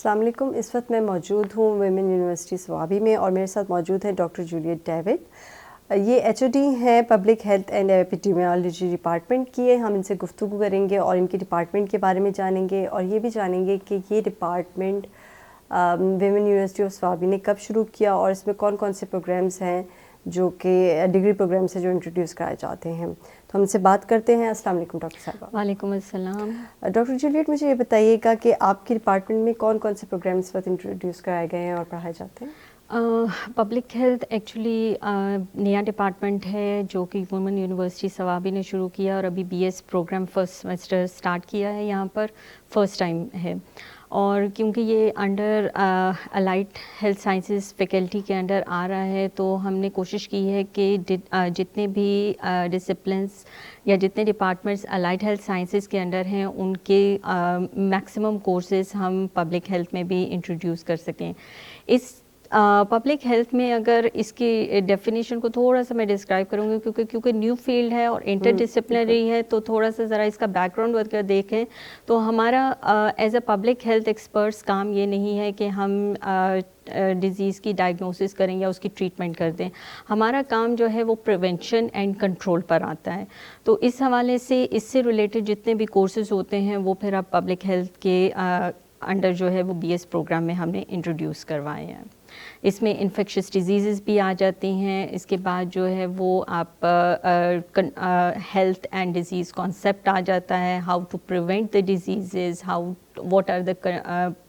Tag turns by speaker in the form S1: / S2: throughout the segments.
S1: السلام علیکم. اس وقت میں موجود ہوں ویمن یونیورسٹی سوابی میں اور میرے ساتھ موجود ہیں ڈاکٹر جولیٹ ڈیوڈ. یہ ایچ او ڈی ہیں public health and epidemiology department کی ہے. ہم ان سے گفتگو کریں گے اور ان کی ڈپارٹمنٹ کے بارے میں جانیں گے اور یہ بھی جانیں گے کہ یہ department women university of Swabi نے کب شروع کیا اور اس میں کون کون سے پروگرامز ہیں جو کہ ڈگری پروگرامس ہیں جو انٹروڈیوس کرائے جاتے ہیں. تو ہم سے بات کرتے ہیں. السلام علیکم ڈاکٹر صاحبہ.
S2: وعلیکم السلام.
S1: ڈاکٹر جولیٹ, مجھے یہ بتائیے گا کہ آپ کی ڈپارٹمنٹ میں کون کون سے پروگرام اس وقت انٹروڈیوس کرائے گئے ہیں اور پڑھائے جاتے ہیں؟
S2: پبلک ہیلتھ ایکچولی نیا ڈپارٹمنٹ ہے جو کہ وومن یونیورسٹی سوابی نے شروع کیا اور ابھی B S programme first semester start کیا ہے, یہاں پر فرسٹ ٹائم ہے. اور کیونکہ یہ under allied health sciences faculty کے انڈر آ رہا ہے تو ہم نے کوشش کی ہے کہ جتنے بھی ڈسپلنس یا جتنے ڈپارٹمنٹس الائٹ ہیلتھ سائنسز کے انڈر ہیں ان کے میکسیمم کورسز ہم پبلک ہیلتھ میں بھی انٹروڈیوس کر سکیں. اس پبلک ہیلتھ میں اگر اس کی ڈیفینیشن کو تھوڑا سا میں ڈسکرائب کروں گی کیونکہ نیو فیلڈ ہے اور انٹر ڈسپلنری ہے, تو تھوڑا سا ذرا اس کا بیک گراؤنڈ اگر دیکھیں تو ہمارا as a public health experts کام یہ نہیں ہے کہ ہم ڈیزیز کی ڈائگنوسس کریں یا اس کی ٹریٹمنٹ کر دیں. ہمارا کام جو ہے وہ پریونشن اینڈ کنٹرول پر آتا ہے. تو اس حوالے سے اس سے ریلیٹڈ جتنے بھی کورسز ہوتے ہیں وہ پھر اب پبلک ہیلتھ کے انڈر جو ہے وہ بی ایس پروگرام میں ہم نے انٹروڈیوس کروائے ہیں. اس میں انفیکشس ڈیزیزز بھی آ جاتی ہیں. اس کے بعد جو ہے وہ آپ ہیلتھ اینڈ ڈیزیز کانسیپٹ آ جاتا ہے, how to prevent the diseases, what are the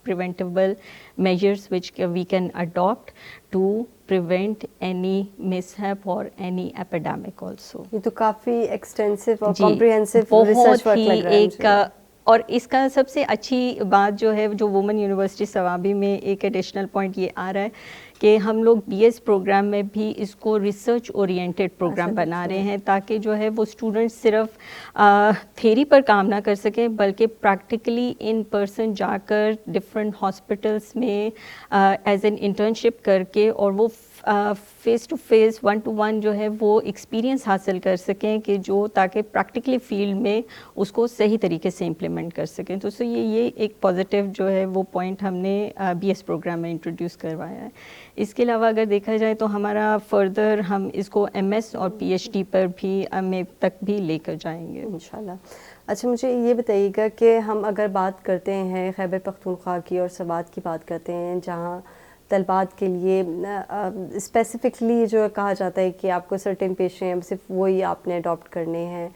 S2: preventable measures which we can adopt to prevent any mishap or any epidemic also.
S1: یہ تو کافی ایکسٹینسو اور کمپریہنسو ریسرچ ورک لگ رہا ہے مجھے.
S2: اور اس کا سب سے اچھی بات جو ہے جو وومن یونیورسٹی سوابی میں ایک ایڈیشنل پوائنٹ یہ آ رہا ہے کہ ہم لوگ بی ایس پروگرام میں بھی اس کو ریسرچ اورینٹیڈ پروگرام بنا رہے ہیں تاکہ جو ہے وہ اسٹوڈنٹس صرف تھیری پر کام نہ کر سکیں بلکہ پریکٹیکلی ان پرسن جا کر ڈفرینٹ ہاسپٹلس میں ایز این انٹرنشپ کر کے اور وہ face to face one to one جو ہے وہ ایکسپیرینس حاصل کر سکیں کہ جو تاکہ پریکٹیکلی فیلڈ میں اس کو صحیح طریقے سے امپلیمنٹ کر سکیں. تو یہ ایک پازیٹیو جو ہے وہ پوائنٹ ہم نے بی ایس پروگرام میں انٹروڈیوس کروایا ہے. اس کے علاوہ اگر دیکھا جائے تو ہمارا فردر ہم اس کو ایم ایس اور پی ایچ ڈی پر بھی میں تک بھی لے کر جائیں گے
S1: انشاءاللہ. اچھا, مجھے یہ بتائیے گا کہ ہم اگر بات کرتے ہیں خیبر پختونخوا کی اور سوات کی بات کرتے ہیں جہاں طلبات کے لیے اسپیسیفکلی جو کہا جاتا ہے کہ آپ کو سرٹن پیشے ہیں صرف وہی آپ نے اڈاپٹ کرنے ہیں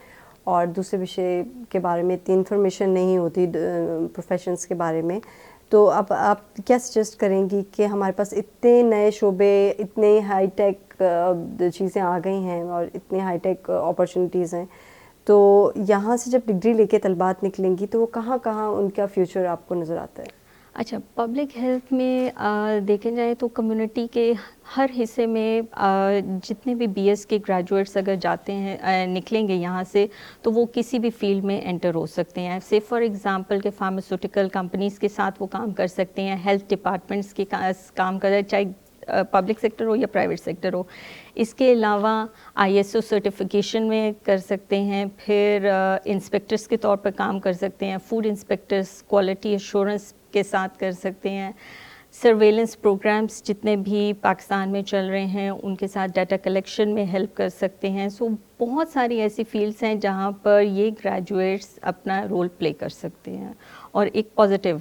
S1: اور دوسرے وشے کے بارے میں اتنی انفارمیشن نہیں ہوتی پروفیشنس کے بارے میں, تو اب آپ کیا سجیسٹ کریں گی کہ ہمارے پاس اتنے نئے شعبے, اتنے ہائی ٹیک چیزیں آ گئی ہیں اور اتنے ہائی ٹیک اپرچونیٹیز ہیں, تو یہاں سے جب ڈگری لے کے طلبات نکلیں گی تو وہ کہاں کہاں ان کا فیوچر آپ کو نظر آتا ہے؟
S2: اچھا, پبلک ہیلتھ میں دیکھیں جائے تو کمیونٹی کے ہر حصے میں جتنے بھی بی ایس کے گریجویٹس اگر جاتے ہیں نکلیں گے یہاں سے تو وہ کسی بھی فیلڈ میں انٹر ہو سکتے ہیں. سے فار ایگزامپل کہ فارماسیوٹیکل کمپنیز کے ساتھ وہ کام کر سکتے ہیں, ہیلتھ ڈپارٹمنٹس کے کام کر چاہے پبلک سیکٹر ہو یا پرائیویٹ سیکٹر ہو. اس کے علاوہ آئی ایس او سرٹیفیکیشن میں کر سکتے ہیں, پھر انسپیکٹرس کے طور پر کام کر سکتے ہیں, فوڈ انسپیکٹرس کوالٹی ایشورنس کے ساتھ کر سکتے ہیں, سرویلنس پروگرامز جتنے بھی پاکستان میں چل رہے ہیں ان کے ساتھ ڈیٹا کلیکشن میں ہیلپ کر سکتے ہیں. سو بہت ساری ایسی فیلڈس ہیں جہاں پر یہ گریجویٹس اپنا رول پلے کر سکتے ہیں اور ایک پازیٹیو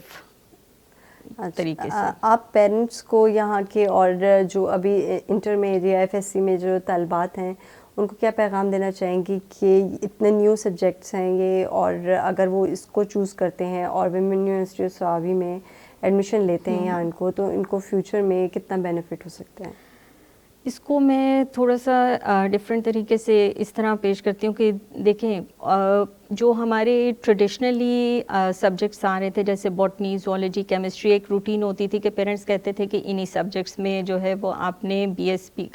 S2: طریقے سے.
S1: آپ پیرنٹس کو یہاں کے اور جو ابھی انٹر میں یا ایف ایس سی میں جو طالبات ہیں ان کو کیا پیغام دینا چاہیں گی کہ اتنے نیو سبجیکٹس ہیں یہ, اور اگر وہ اس کو چوز کرتے ہیں اور ویمن یونیورسٹی سوابی میں ایڈمیشن لیتے ہیں یہاں ان کو, تو ان کو فیوچر میں کتنا بینیفٹ ہو سکتا ہے؟
S2: اس کو میں تھوڑا سا ڈفرینٹ طریقے سے اس طرح پیش کرتی ہوں کہ دیکھیں جو ہمارے ٹریڈیشنلی سبجیکٹس آ رہے تھے جیسے باٹنی, زوالوجی, کیمسٹری, ایک روٹین ہوتی تھی کہ پیرنٹس کہتے تھے کہ انہی سبجیکٹس میں جو ہے وہ آپ نے بی ایس پی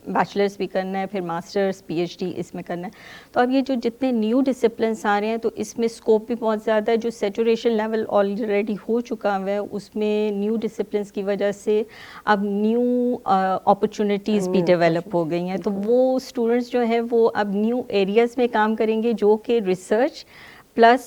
S2: بیچلرس بھی کرنا ہے, پھر ماسٹرس پی ایچ ڈی اس میں کرنا ہے. تو اب یہ جو جتنے نیو ڈسپلنس آ رہے ہیں تو اس میں اسکوپ بھی بہت زیادہ ہے. جو سیچوریشن لیول آلریڈی ہو چکا ہے اس میں نیو ڈسپلنس کی وجہ سے اب نیو اپرچونیٹیز بھی ڈیولپ ہو گئی ہیں. تو وہ اسٹوڈنٹس جو ہیں وہ اب نیو ایریاز میں کام کریں گے جو کہ ریسرچ پلس